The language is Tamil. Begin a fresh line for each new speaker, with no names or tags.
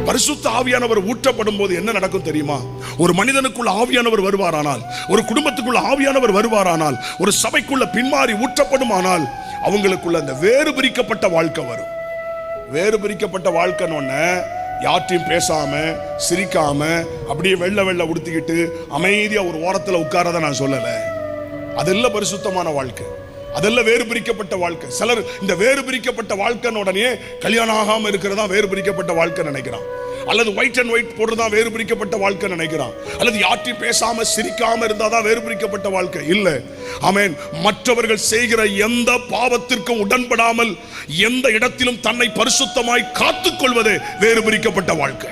பரிசுத்த ஆவியானவர் ஊற்றப்படும் போது என்ன நடக்கும் தெரியுமா? ஒரு மனிதனுக்குள்ள ஆவியானவர் வருவாரானால், ஒரு குடும்பத்துக்குள்ள ஆவியானவர் வருவாரானால், ஒரு சபைக்குள்ள பின்மாறி ஊற்றப்படுமானால் அவங்களுக்குள்ள அந்த வேறு பிரிக்கப்பட்ட வாழ்க்கை வரும். வேறு பிரிக்கப்பட்ட வாழ்க்கைன்னு யார்ட்டையும் பேசாம சிரிக்காம அப்படியே வெள்ள உடுத்திக்கிட்டு அமைதியா ஒரு ஓரத்துல உட்காரத நான் சொல்லல. அதெல்லாம் பரிசுத்தமான வாழ்க்கை, அதெல்லாம் வேறு பிரிக்கப்பட்ட வாழ்க்கை. சிலர் இந்த வேறு பிரிக்கப்பட்ட வாழ்க்கைன்னு உடனே கல்யாணம் ஆகாம இருக்கிறதா வேறு பிரிக்கப்பட்ட வாழ்க்கை நினைக்கிறான், அல்லது ஒயிட் அண்ட் ஒயிட் போடுறதா வேறு பிரிக்கப்பட்ட வாழ்க்கை நினைக்கிறான், அல்லது யார்ட்டையும் பேசாம சிரிக்காம இருந்தாதான் வேறு பிரிக்கப்பட்ட வாழ்க்கை. இல்ல, ஆமென். மற்றவர்கள் செய்கிற எந்த பாவத்திற்கும் உடன்படாமல் எந்த இடத்திலும் தன்னை பரிசுத்தமாய் காத்துக்கொள்வதே வேறு பிரிக்கப்பட்ட வாழ்க்கை.